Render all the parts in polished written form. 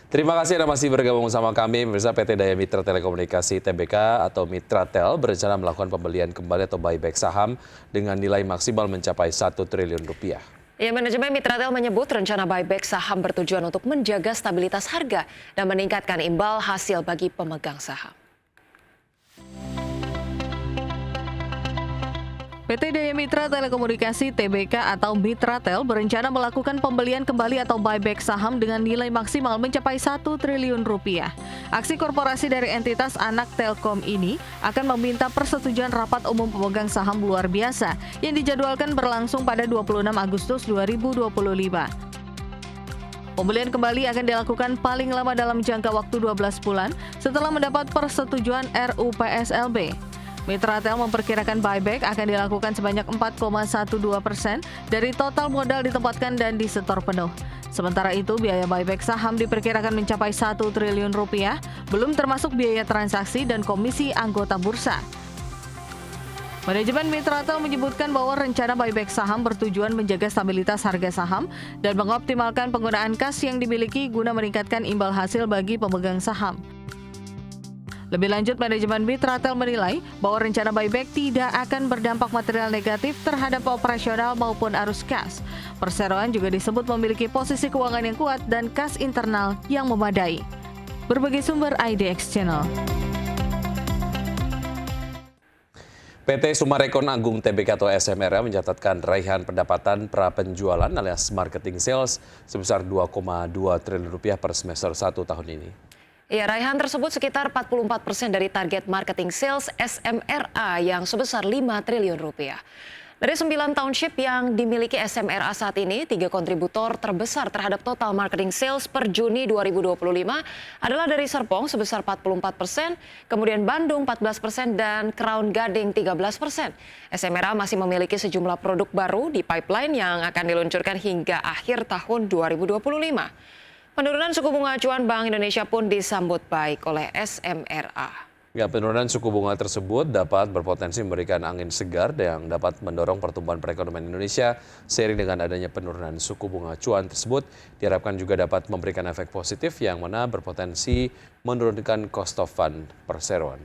Terima kasih Anda masih bergabung sama kami. Pemirsa, PT Daya Mitra Telekomunikasi (TBK) atau Mitratel berencana melakukan pembelian kembali atau buyback saham dengan nilai maksimal mencapai 1 triliun rupiah. Ya, manajemen Mitratel menyebut rencana buyback saham bertujuan untuk menjaga stabilitas harga dan meningkatkan imbal hasil bagi pemegang saham. PT Daya Mitra Telekomunikasi (TBK) atau Mitratel berencana melakukan pembelian kembali atau buyback saham dengan nilai maksimal mencapai 1 triliun rupiah. Aksi korporasi dari entitas anak Telkom ini akan meminta persetujuan rapat umum pemegang saham luar biasa yang dijadwalkan berlangsung pada 26 Agustus 2025. Pembelian kembali akan dilakukan paling lama dalam jangka waktu 12 bulan setelah mendapat persetujuan RUPSLB. Mitratel memperkirakan buyback akan dilakukan sebanyak 4,12% dari total modal ditempatkan dan disetor penuh. Sementara itu, biaya buyback saham diperkirakan mencapai 1 triliun rupiah, belum termasuk biaya transaksi dan komisi anggota bursa. Manajemen Mitratel menyebutkan bahwa rencana buyback saham bertujuan menjaga stabilitas harga saham dan mengoptimalkan penggunaan kas yang dimiliki guna meningkatkan imbal hasil bagi pemegang saham. Lebih lanjut, manajemen Mitratel menilai bahwa rencana buyback tidak akan berdampak material negatif terhadap operasional maupun arus kas. Perseroan juga disebut memiliki posisi keuangan yang kuat dan kas internal yang memadai. Berbagai sumber IDX Channel. PT Summarecon Agung TBK atau SMRA mencatatkan raihan pendapatan prapenjualan alias marketing sales sebesar 2,2 triliun rupiah per semester 1 tahun ini. Ya, raihan tersebut sekitar 44% dari target marketing sales SMRA yang sebesar 5 triliun rupiah. Dari 9 township yang dimiliki SMRA saat ini, 3 kontributor terbesar terhadap total marketing sales per Juni 2025 adalah dari Serpong sebesar 44%, kemudian Bandung 14% dan Crown Gading 13%. SMRA masih memiliki sejumlah produk baru di pipeline yang akan diluncurkan hingga akhir tahun 2025. Penurunan suku bunga acuan Bank Indonesia pun disambut baik oleh SMRA. Ya, penurunan suku bunga tersebut dapat berpotensi memberikan angin segar yang dapat mendorong pertumbuhan perekonomian Indonesia. Seiring dengan adanya penurunan suku bunga acuan tersebut, diharapkan juga dapat memberikan efek positif yang mana berpotensi menurunkan cost of fund perseroan.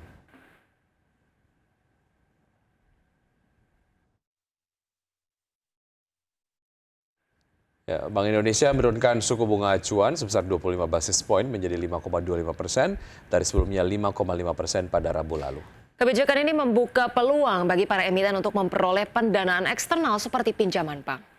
Ya, Bank Indonesia menurunkan suku bunga acuan sebesar 25 basis poin menjadi 5,25% dari sebelumnya 5,5% pada Rabu lalu. Kebijakan ini membuka peluang bagi para emiten untuk memperoleh pendanaan eksternal seperti pinjaman bank.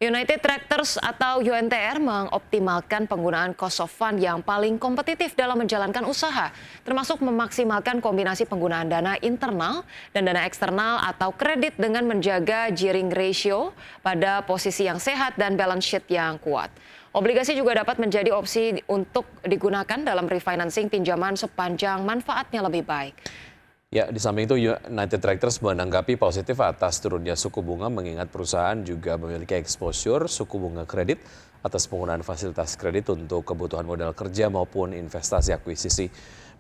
United Tractors atau UNTR mengoptimalkan penggunaan cost of fund yang paling kompetitif dalam menjalankan usaha, termasuk memaksimalkan kombinasi penggunaan dana internal dan dana eksternal atau kredit dengan menjaga gearing ratio pada posisi yang sehat dan balance sheet yang kuat. Obligasi juga dapat menjadi opsi untuk digunakan dalam refinancing pinjaman sepanjang manfaatnya lebih baik. Ya, di samping itu United Tractors menanggapi positif atas turunnya suku bunga mengingat perusahaan juga memiliki exposure suku bunga kredit atas penggunaan fasilitas kredit untuk kebutuhan modal kerja maupun investasi akuisisi.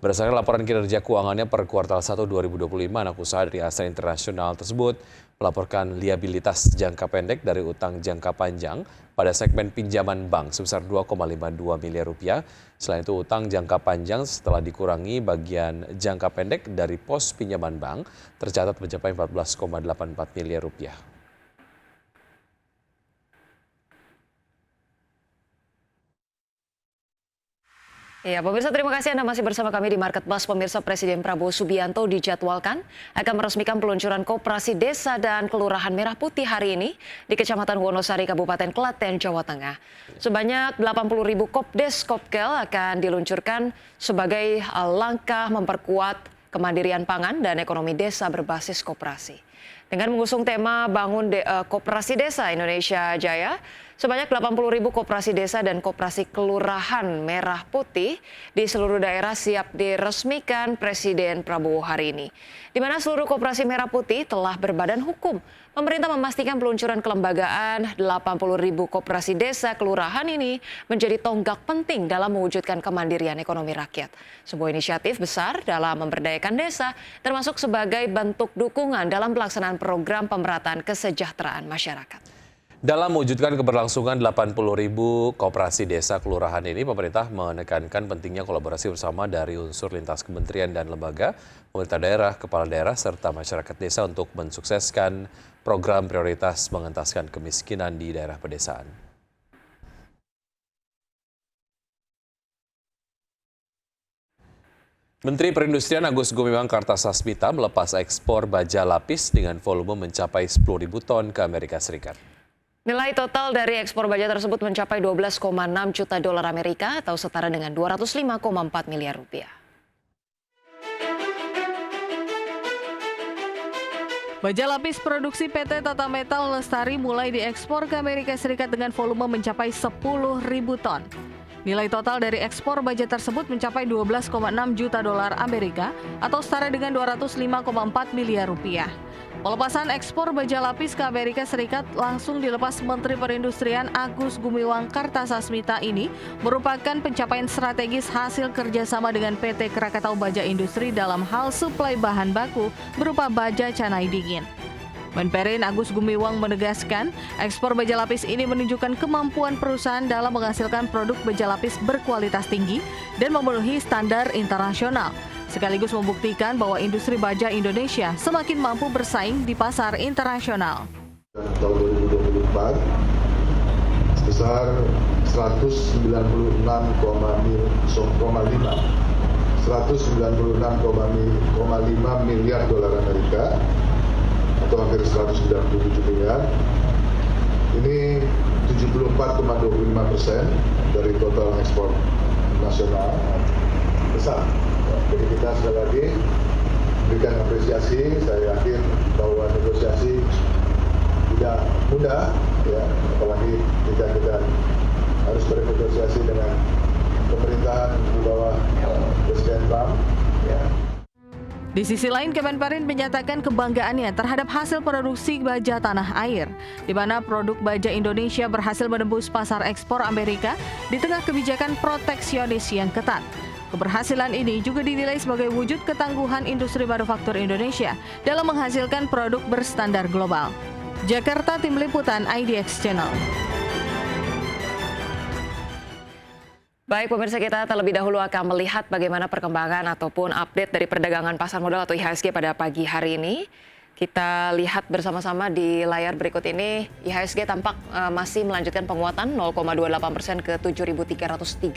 Berdasarkan laporan kinerja keuangannya per kuartal 1 2025, anak usaha dari Astra Internasional tersebut melaporkan liabilitas jangka pendek dari utang jangka panjang pada segmen pinjaman bank sebesar 2,52 miliar rupiah. Selain itu, utang jangka panjang setelah dikurangi bagian jangka pendek dari pos pinjaman bank tercatat mencapai 14,84 miliar rupiah. Ya, pemirsa, terima kasih Anda masih bersama kami di Market Buzz. Pemirsa, Presiden Prabowo Subianto dijadwalkan akan meresmikan peluncuran Koperasi Desa dan Kelurahan Merah Putih hari ini di Kecamatan Wonosari, Kabupaten Klaten, Jawa Tengah. Sebanyak 80.000 Kopdes Kopkel akan diluncurkan sebagai langkah memperkuat kemandirian pangan dan ekonomi desa berbasis koperasi. Dengan mengusung tema Bangun Koperasi Desa Indonesia Jaya, sebanyak 80.000 koperasi desa dan koperasi kelurahan Merah Putih di seluruh daerah siap diresmikan Presiden Prabowo hari ini. Di mana seluruh koperasi Merah Putih telah berbadan hukum. Pemerintah memastikan peluncuran kelembagaan 80.000 koperasi desa kelurahan ini menjadi tonggak penting dalam mewujudkan kemandirian ekonomi rakyat. Sebuah inisiatif besar dalam memberdayakan desa, termasuk sebagai bentuk dukungan dalam pelaksanaan program pemerataan kesejahteraan masyarakat. Dalam mewujudkan keberlangsungan 80.000 koperasi desa kelurahan ini, pemerintah menekankan pentingnya kolaborasi bersama dari unsur lintas kementerian dan lembaga, pemerintah daerah, kepala daerah, serta masyarakat desa untuk mensukseskan program prioritas mengentaskan kemiskinan di daerah pedesaan. Menteri Perindustrian Agus Gumiwang Kartasasmita melepas ekspor baja lapis dengan volume mencapai 10.000 ton ke Amerika Serikat. Nilai total dari ekspor baja tersebut mencapai 12,6 juta dolar Amerika atau setara dengan 205,4 miliar rupiah. Baja lapis produksi PT Tata Metal Lestari mulai diekspor ke Amerika Serikat dengan volume mencapai 10.000 ton. Nilai total dari ekspor baja tersebut mencapai 12,6 juta dolar Amerika atau setara dengan 205,4 miliar rupiah. Pelepasan ekspor baja lapis ke Amerika Serikat langsung dilepas Menteri Perindustrian Agus Gumiwang Kartasasmita ini merupakan pencapaian strategis hasil kerjasama dengan PT Krakatau Baja Industri dalam hal suplai bahan baku berupa baja canai dingin. Menperin Agus Gumiwang menegaskan, ekspor baja lapis ini menunjukkan kemampuan perusahaan dalam menghasilkan produk baja lapis berkualitas tinggi dan memenuhi standar internasional, sekaligus membuktikan bahwa industri baja Indonesia semakin mampu bersaing di pasar internasional. Tahun 2024 sebesar 196,5 miliar dolar Amerika atau hampir 197 miliar. Ini 74,25% dari total ekspor nasional, besar. Jadi kita sekali lagi berikan apresiasi. Saya yakin bahwa negosiasi tidak mudah, ya, apalagi kita harus bernegosiasi dengan pemerintahan di bawah Presiden Trump. Ya. Di sisi lain, Kemenperin menyatakan kebanggaannya terhadap hasil produksi baja tanah air, di mana produk baja Indonesia berhasil menembus pasar ekspor Amerika di tengah kebijakan proteksionis yang ketat. Keberhasilan ini juga dinilai sebagai wujud ketangguhan industri manufaktur Indonesia dalam menghasilkan produk berstandar global. Jakarta, Tim Liputan IDX Channel. Baik pemirsa, kita terlebih dahulu akan melihat bagaimana perkembangan ataupun update dari perdagangan pasar modal atau IHSG pada pagi hari ini. Kita lihat bersama-sama di layar berikut ini, IHSG tampak masih melanjutkan penguatan 0,28% ke 7.332.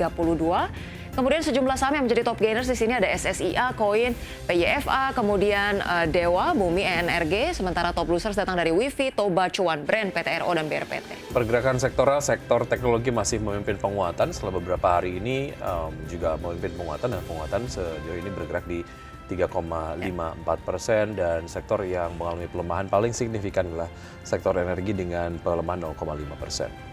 Kemudian sejumlah saham yang menjadi top gainers di sini ada SSIA, Koin, PYFA, kemudian Dewa, Bumi, ENRG, sementara top losers datang dari Wifi, Toba, Cuan, Brand, PTRO, dan BRPT. Pergerakan sektoral, sektor teknologi masih memimpin penguatan setelah beberapa hari ini juga memimpin penguatan, dan penguatan sejauh ini bergerak di 3,54% dan sektor yang mengalami pelemahan paling signifikan adalah sektor energi dengan pelemahan 0,5%.